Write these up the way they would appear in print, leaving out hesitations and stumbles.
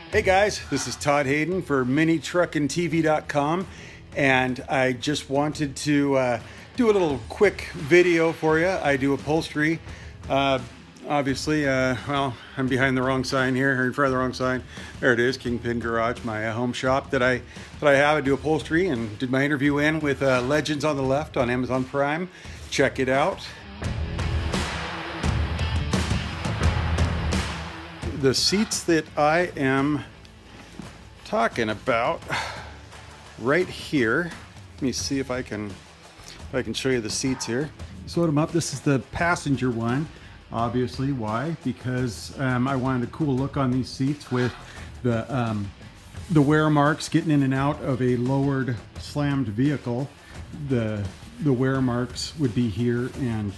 Hey guys, this is Todd Hayden for minitruckintv.com, and I just wanted to do a little quick video for you. I do upholstery. Obviously, well, I'm behind the wrong sign here, or in front of the wrong sign. There it is, Kingpin Garage, my home shop that I have. I do upholstery and did my interview in with Legends on the Left on Amazon Prime. Check it out. The seats that I am talking about right here. Let me see if I can show you the seats here. So them up. This is the passenger one. Obviously, why? Because I wanted a cool look on these seats with the wear marks getting in and out of a lowered, slammed vehicle. The wear marks would be here and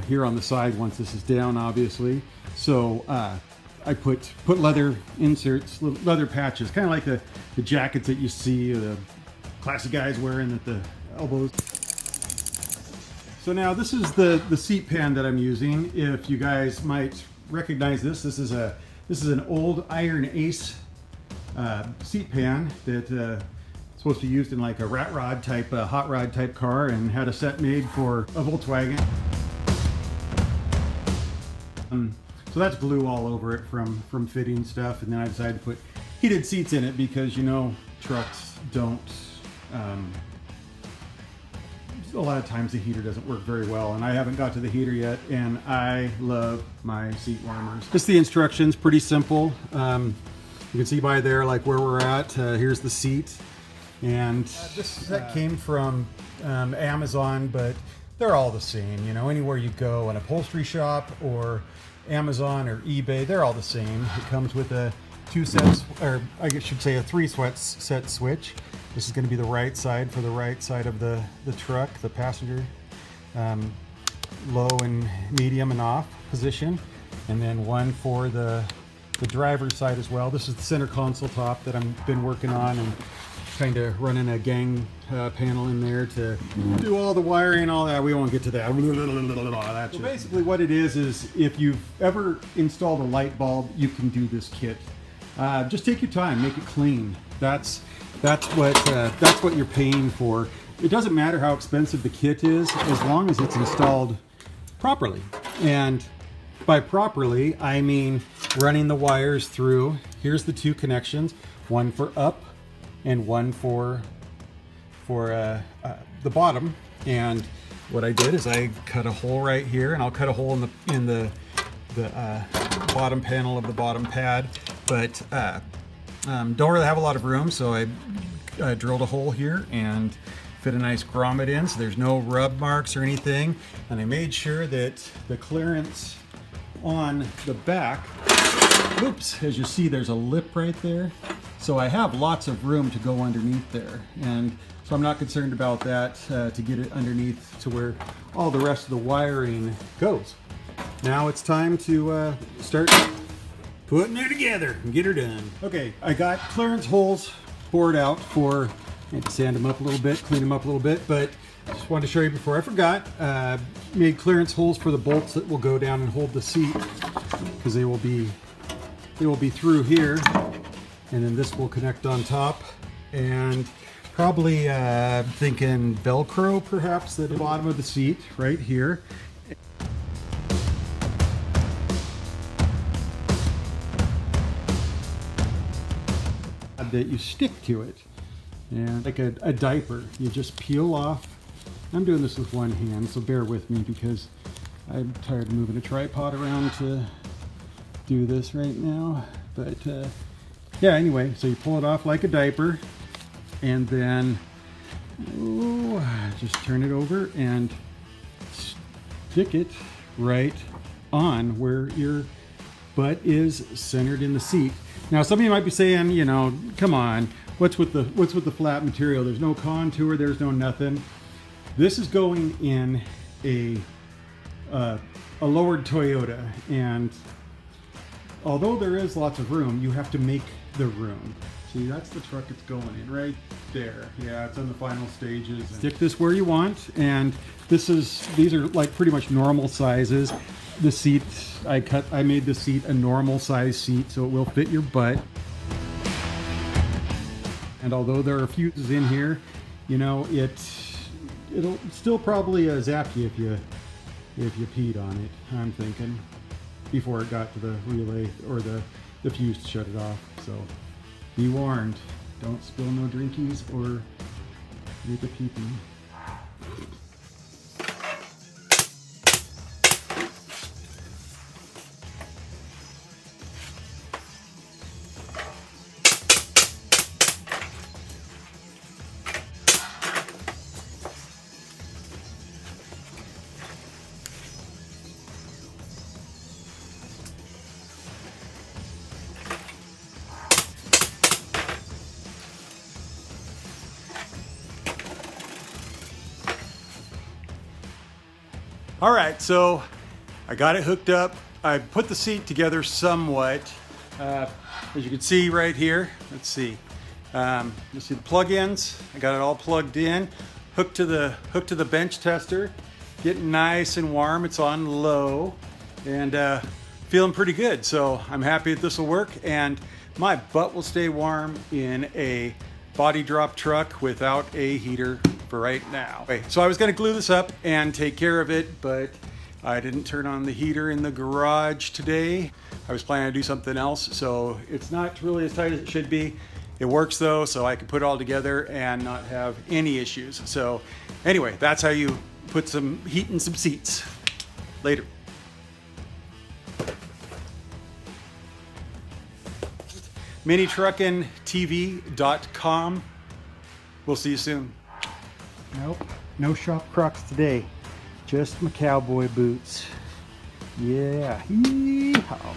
here on the side once this is down, obviously. So I put leather inserts, leather patches, kind of like the jackets that you see the classic guys wearing at the elbows. So now this is the seat pan that I'm using. If you guys might recognize this is an old Iron Ace seat pan that supposed to be used in like a rat rod type, hot rod type car, and had a set made for a Volkswagen. So that's glue all over it from fitting stuff, and then I decided to put heated seats in it because, you know, trucks don't, a lot of times the heater doesn't work very well, and I haven't got to the heater yet, and I love my seat warmers. Just the instructions, pretty simple. You can see by there like where we're at. Here's the seat, and this set came from Amazon, but they're all the same, you know, anywhere you go, an upholstery shop or Amazon or eBay, they're all the same. It comes with a 3 set switch. This is going to be the right side for the right side of the truck, the passenger, low and medium and off position, and then one for the driver's side as well. This is the center console top that I've been working on and kind of running a gang panel in there to do all the wiring and all that. We won't get to that. So basically what it is if you've ever installed a light bulb, you can do this kit. Just take your time, make it clean. That's what you're paying for. It doesn't matter how expensive the kit is, as long as it's installed properly. And by properly, I mean running the wires through. Here's the 2 connections, one for up and one for the bottom. And what I did is I cut a hole right here, and I'll cut a hole in the bottom panel of the bottom pad, but don't really have a lot of room, so I drilled a hole here and fit a nice grommet in, so there's no rub marks or anything. And I made sure that the clearance on the back, oops, as you see, there's a lip right there. So I have lots of room to go underneath there. And so I'm not concerned about that to get it underneath to where all the rest of the wiring goes. Now it's time to start putting her together and get her done. Okay, I got clearance holes bored out for, I had to sand them up a little bit, clean them up a little bit, but I just wanted to show you before I forgot. Made clearance holes for the bolts that will go down and hold the seat, because they will be through here, and then this will connect on top, and probably thinking Velcro perhaps at the bottom of the seat right here. That you stick to it, and like a diaper, you just peel off. I'm doing this with one hand, so bear with me because I'm tired of moving a tripod around to do this right now. But yeah, anyway, so you pull it off like a diaper, and then just turn it over and stick it right on where your butt is centered in the seat. Now, some of you might be saying, you know, come on, what's with the flat material? There's no contour, there's no nothing. This is going in a lowered Toyota, and although there is lots of room, you have to make the room. See, that's the truck it's going in right there. Yeah, it's on the final stages. Stick this where you want, and these are like pretty much normal sizes. the seat, I made the seat a normal size seat so it will fit your butt. And although there are fuses in here, you know, it'll still probably zap you if you peed on it, I'm thinking, before it got to the relay or the fuse to shut it off. So be warned, don't spill no drinkies or make a pee-pee. All right, so I got it hooked up. I put the seat together somewhat. As you can see right here, let's see. You see the plug-ins. I got it all plugged in, hooked to the bench tester, getting nice and warm. It's on low, and feeling pretty good. So I'm happy that this will work, and my butt will stay warm in a body drop truck without a heater for right now. Okay, so I was going to glue this up and take care of it, but I didn't turn on the heater in the garage today. I was planning to do something else, so it's not really as tight as it should be. It works though, so I can put it all together and not have any issues. So anyway, that's how you put some heat in some seats. Later. minitruckintv.com. We'll see you soon. Nope, no shop Crocs today. Just my cowboy boots. Yeah, yee-haw.